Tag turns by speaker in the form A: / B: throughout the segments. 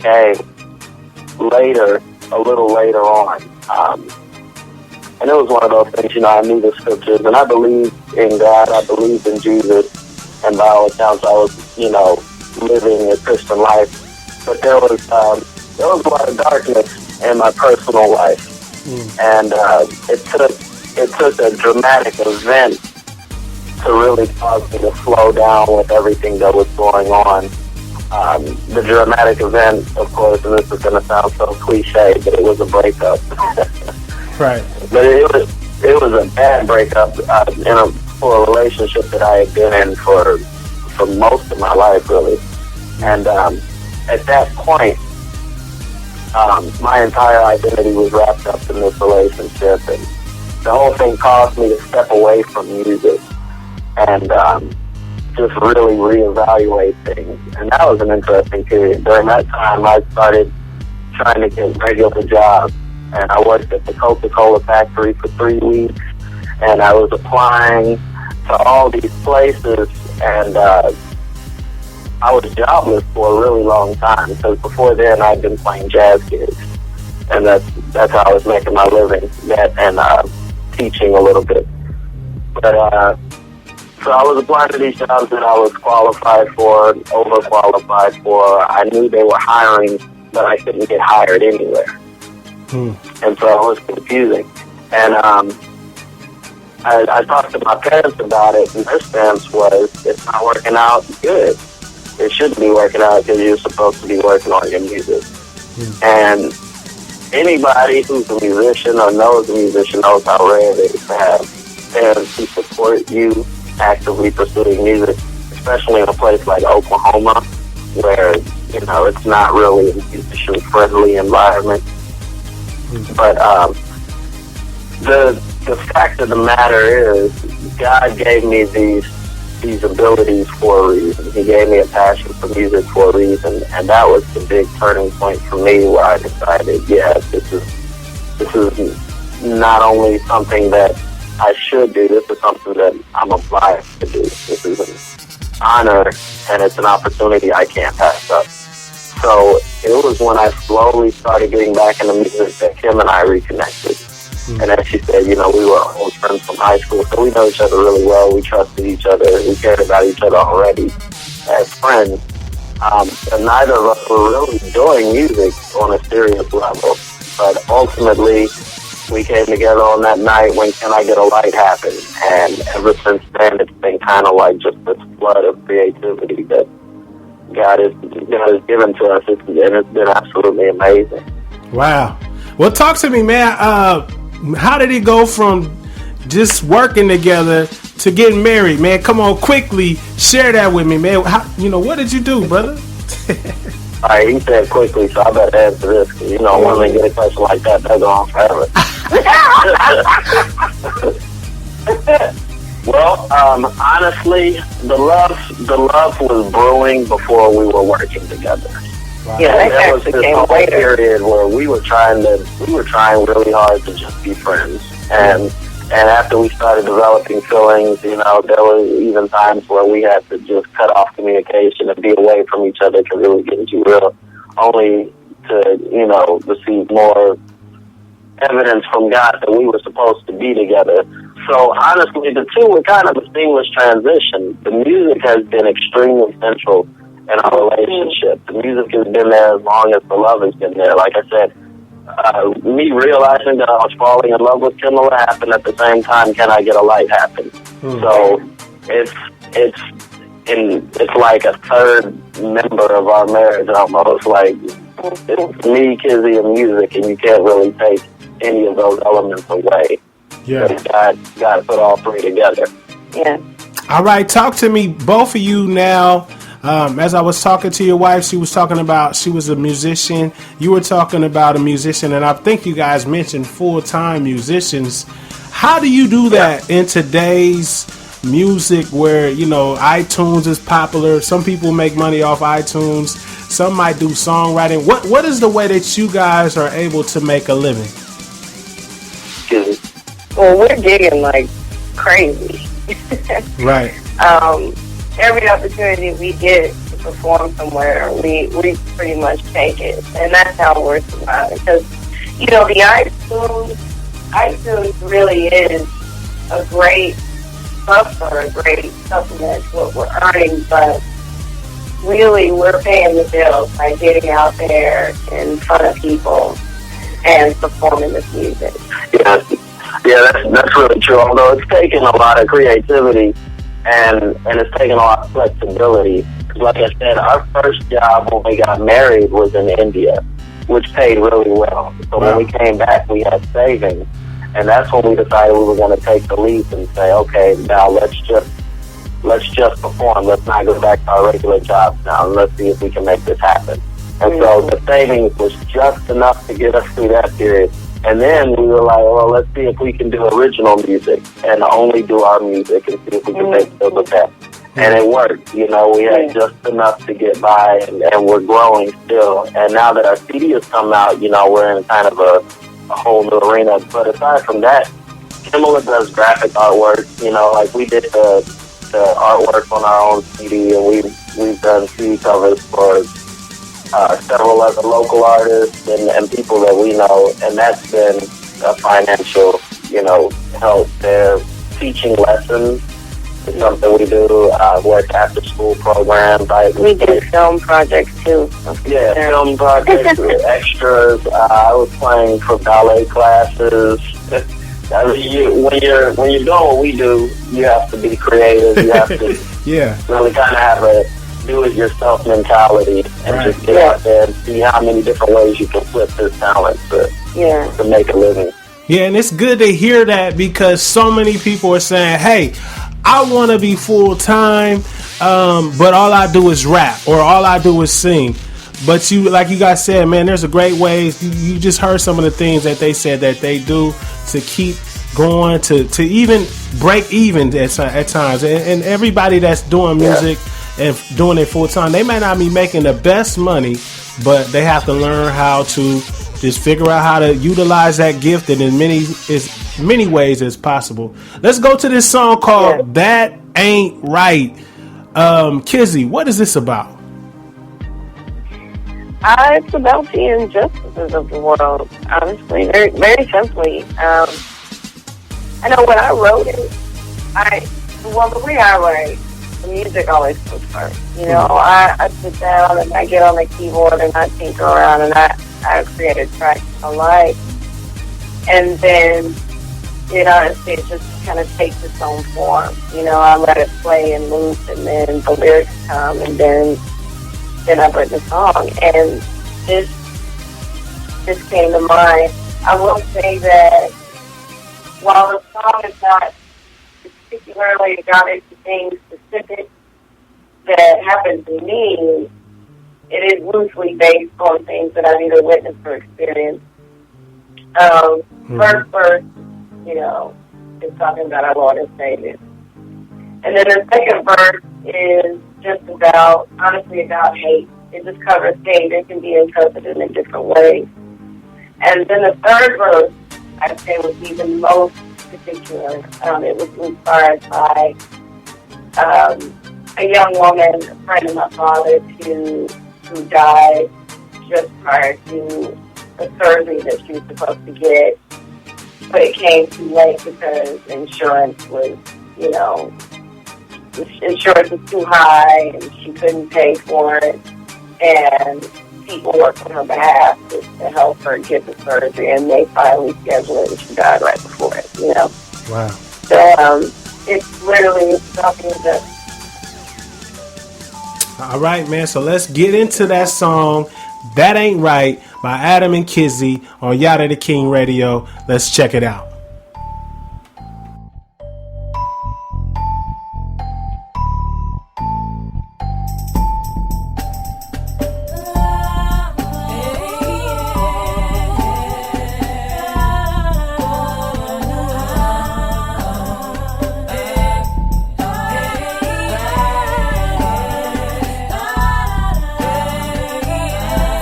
A: came later, a little later on. And it was one of those things, I knew the scriptures, and I believed in God, I believed in Jesus, and by all accounts I was, living a Christian life. But there was a lot of darkness in my personal life. And it took a dramatic event to really cause me to slow down with everything that was going on. The dramatic event, of course, and this is going to sound so cliche, but it was a breakup.
B: Right.
A: But it was a bad breakup for a relationship that I had been in for most of my life, really. And at that point, my entire identity was wrapped up in this relationship, and the whole thing caused me to step away from music and just really reevaluate things. And that was an interesting period. During that time, I started trying to get regular jobs, and I worked at the Coca-Cola factory for 3 weeks, and I was applying to all these places, and I was jobless for a really long time, because before then I'd been playing jazz gigs, and that's how I was making my living, and teaching a little bit. But so I was applying to these jobs that I was qualified for, overqualified for. I knew they were hiring, but I couldn't get hired anywhere. And so it was confusing. And I talked to my parents about it, and their stance was, it's not working out good. It shouldn't be working out because you're supposed to be working on your music. And anybody who's a musician or knows a musician knows how rare it is to have parents who support you actively pursuing music, especially in a place like Oklahoma, where, it's not really a musician-friendly environment. But the fact of the matter is, God gave me these abilities for a reason. He gave me a passion for music for a reason, and that was the big turning point for me, where I decided, this is not only something that I should do, this is something that I'm obliged to do. This is an honor, and it's an opportunity I can't pass up. So it was when I slowly started getting back into music that Kim and I reconnected. And as she said, we were old friends from high school, so we know each other really well. We trusted each other. We cared about each other already as friends. And neither of us were really doing music on a serious level. But ultimately, we came together on that night when Can I Get a Light happened. And ever since then, it's been kind of like just this flood of creativity that God has given to us. And it's been absolutely amazing.
B: Wow. Well, talk to me, man. How did it go from just working together to getting married, man? Come on, quickly share that with me, man. What did you do, brother?
A: All right, he said quickly, so I better answer this, because when they get a question like that, they're going forever. Well, honestly, the love was brewing before we were working together.
C: Wow.
A: Yeah, there was this whole period where we were trying really hard to just be friends, and after we started developing feelings, there were even times where we had to just cut off communication and be away from each other because it was getting too real, only to receive more evidence from God that we were supposed to be together. So honestly, the two were kind of a seamless transition. The music has been extremely central in our relationship. The music has been there as long as the love has been there. Like I said, me realizing that I was falling in love with Kimberly happened at the same time Can I Get a Light happened. So it's like a third member of our marriage almost. Like, it's me, Kizzie, and music, and you can't really take any of those elements away.
B: Yeah.
A: God put all three together.
C: Yeah.
B: All right, talk to me, both of you now. As I was talking to your wife, she was talking about she was a musician. You were talking about a musician, and I think you guys mentioned full-time musicians. How do you do that in today's music where, iTunes is popular? Some people make money off iTunes. Some might do songwriting. What is the way that you guys are able to make a living?
C: Well, we're gigging like crazy.
B: Right.
C: Every opportunity we get, perform somewhere, we pretty much take it, and that's how we're surviving. Because the iTunes really is a great buffer, a great supplement to what we're earning, but really we're paying the bills by getting out there in front of people and performing this music.
A: Yeah, that's really true. Although it's taken a lot of creativity and it's taken a lot of flexibility. Like I said, our first job when we got married was in India, which paid really well. So when we came back, we had savings, and that's when we decided we were going to take the leap and say, okay, now let's just perform. Let's not go back to our regular jobs now, and let's see if we can make this happen. And so the savings was just enough to get us through that period. And then we were like, well, let's see if we can do original music and only do our music and see if we can make deals with that. And it worked. We had just enough to get by, and we're growing still. And now that our CD has come out, we're in kind of a whole new arena. But aside from that, Kimala does graphic artwork. Like we did the artwork on our own CD, and we've done CD covers for several other local artists and people that we know, and that's been a financial, help. They're teaching lessons. It's something we do. Work after school programs.
C: We do film projects too.
A: Yeah, film projects, extras. I was playing for ballet classes. When you're doing what we do, you have to be creative. You have to really kind of have a do-it-yourself mentality and just get out there and see how many different ways you can flip this talent to make a living.
B: Yeah, and it's good to hear that, because so many people are saying, hey, I want to be full-time, but all I do is rap or all I do is sing. But like you guys said, man, there's a great ways. You just heard some of the things that they said that they do to keep going, to even break even at times. And everybody that's doing music and doing it full time, they may not be making the best money, but they have to learn how to just figure out how to utilize that gift in as many ways as possible. Let's go to this song called That Ain't Right. Kizzie, what is this about?
C: It's about the injustices of the world, honestly, very, very simply. I know when I wrote it, the way I write, the music always comes first. I sit down and I get on the keyboard and I tinker around and I create a track I like. And then, it just kind of takes its own form. I let it play and loop, and then the lyrics come, and then I've written the song. And this came to mind. I will say that while the song is not particularly about anything specific that happened to me, it is loosely based on things that I've either witnessed or experienced. First verse, is talking about our Lord and Savior. And then the second verse is just honestly about hate. It just covers hate. It can be interpreted in different ways. And then the third verse, I'd say, was even most particular. It was inspired by a young woman, a friend of my father's, who died just prior to the surgery that she was supposed to get. But it came too late because insurance was, insurance was too high and she couldn't pay for it. And people worked on her behalf to help her get the surgery, and they finally scheduled it, and she died right before it,
B: Wow.
C: So it's literally something that...
B: All right, man, so let's get into that song, That Ain't Right, by Adam and Kizzie on Yadah the King Radio. Let's check it out.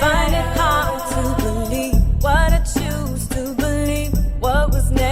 D: Find it hard to believe what I choose to believe. What was never